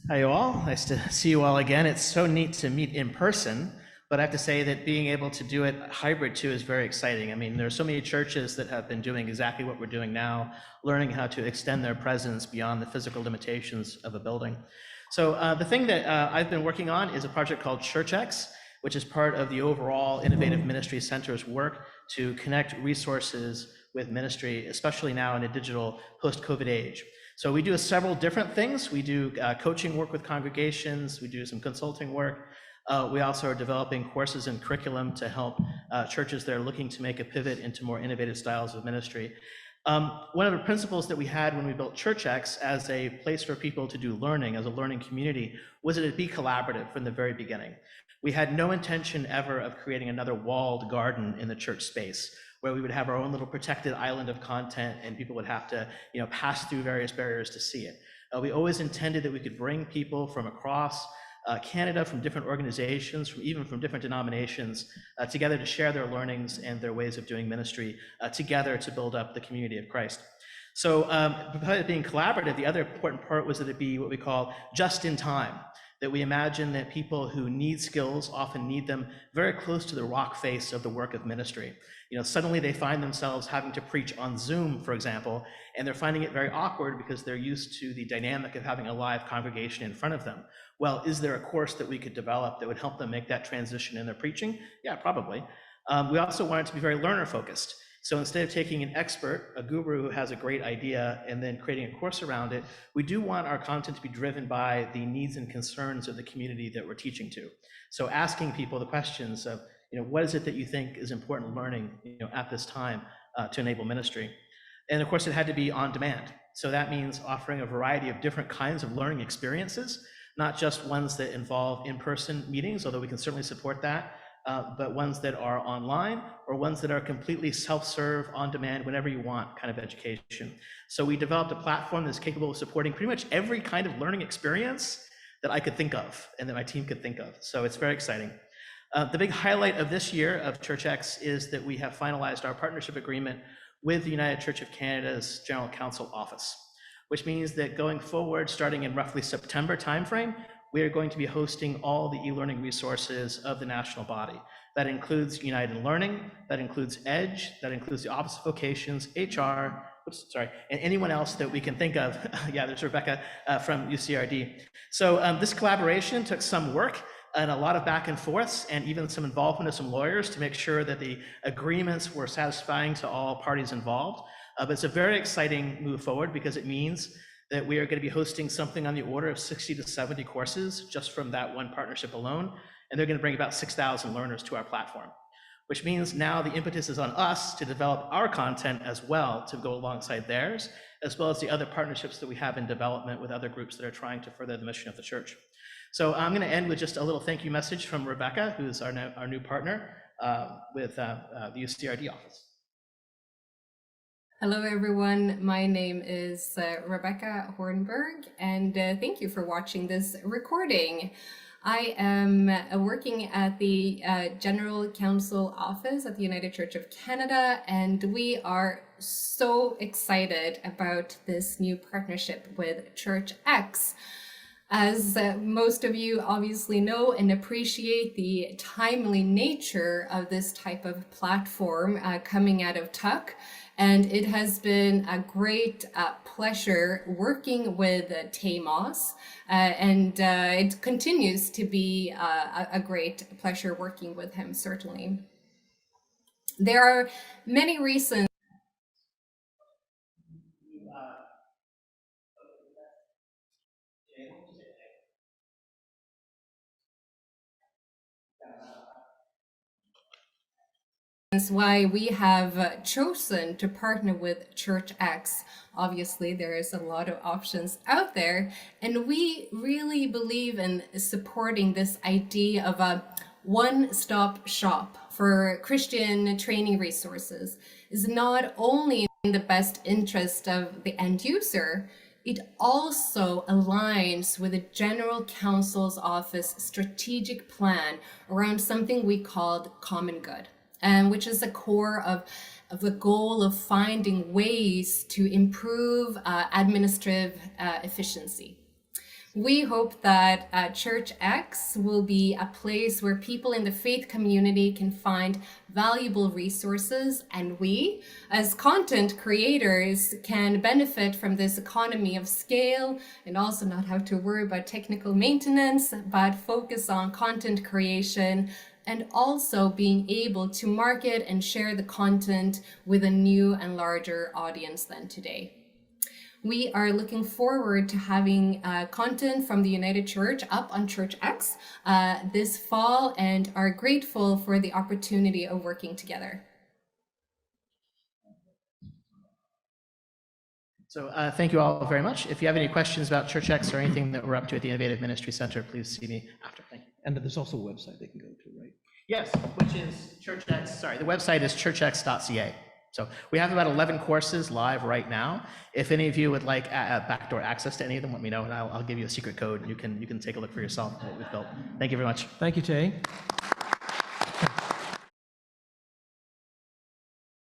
Hi, you all. Nice to see you all again. It's so neat to meet in person, but I have to say that being able to do it hybrid too is very exciting. I mean, there are so many churches that have been doing exactly what we're doing now, learning how to extend their presence beyond the physical limitations of a building. So the thing that I've been working on is a project called CHURCHx, which is part of the overall Innovative Ministry Center's work to connect resources with ministry, especially now in a digital post-COVID age. So we do several different things. We do coaching work with congregations. We do some consulting work. We also are developing courses and curriculum to help churches that are looking to make a pivot into more innovative styles of ministry. One of the principles that we had when we built CHURCHx as a place for people to do learning, as a learning community, was that it be collaborative from the very beginning. We had no intention ever of creating another walled garden in the church space, where we would have our own little protected island of content and people would have to, pass through various barriers to see it. We always intended that we could bring people from across Canada, from different organizations, even from different denominations, together to share their learnings and their ways of doing ministry together to build up the community of Christ. So besides being collaborative, the other important part was that it be what we call just in time, that we imagine that people who need skills often need them very close to the rock face of the work of ministry. Suddenly they find themselves having to preach on Zoom, for example, and they're finding it very awkward because they're used to the dynamic of having a live congregation in front of them. Well, is there a course that we could develop that would help them make that transition in their preaching? Yeah, probably. We also want it to be very learner focused. So instead of taking an expert, a guru who has a great idea, and then creating a course around it, we do want our content to be driven by the needs and concerns of the community that we're teaching to. So asking people the questions of, what is it that you think is important learning, at this time to enable ministry? And of course, it had to be on demand. So that means offering a variety of different kinds of learning experiences, not just ones that involve in-person meetings, although we can certainly support that, but ones that are online or ones that are completely self-serve, on demand, whenever you want kind of education. So we developed a platform that's capable of supporting pretty much every kind of learning experience that I could think of and that my team could think of. So it's very exciting. The big highlight of this year of CHURCHx is that we have finalized our partnership agreement with the United Church of Canada's General Council Office, which means that going forward, starting in roughly September timeframe, we are going to be hosting all the e-learning resources of the national body. That includes United Learning, that includes EDGE, that includes the Office of Vocations, HR, and anyone else that we can think of. Yeah, there's Rebecca from UCRD. So this collaboration took some work and a lot of back and forths, and even some involvement of some lawyers to make sure that the agreements were satisfying to all parties involved. But it's a very exciting move forward because it means that we are going to be hosting something on the order of 60 to 70 courses just from that one partnership alone. And they're going to bring about 6,000 learners to our platform, which means now the impetus is on us to develop our content as well to go alongside theirs, as well as the other partnerships that we have in development with other groups that are trying to further the mission of the church. So I'm going to end with just a little thank you message from Rebecca, who's our new partner with the UCRD office. Hello, everyone. My name is Rebecca Hornberg, and thank you for watching this recording. I am working at the General Council Office at the United Church of Canada, and we are so excited about this new partnership with CHURCHx. As most of you obviously know and appreciate the timely nature of this type of platform coming out of TUCC, and it has been a great pleasure working with Tay Moss, and it continues to be a great pleasure working with him, certainly. There are many reasons why we have chosen to partner with CHURCHx. Obviously, there is a lot of options out there, and we really believe in supporting this idea of a one-stop shop for Christian training resources. Is not only in the best interest of the end user, it also aligns with the General Council's Office strategic plan around something we called common good, which is the core of the goal of finding ways to improve administrative efficiency. We hope that CHURCHx will be a place where people in the faith community can find valuable resources, and we, as content creators, can benefit from this economy of scale and also not have to worry about technical maintenance, but focus on content creation and also being able to market and share the content with a new and larger audience than today. We are looking forward to having content from the United Church up on CHURCHx this fall and are grateful for the opportunity of working together. So thank you all very much. If you have any questions about CHURCHx or anything that we're up to at the Innovative Ministry Center, please see me after. Thank you. And there's also a website they can go to, right? Yes, which is CHURCHx, sorry, the website is churchx.ca. So we have about 11 courses live right now. If any of you would like backdoor access to any of them, let me know, and I'll give you a secret code. You can take a look for yourself at what we've built. Thank you very much. Thank you, Tay.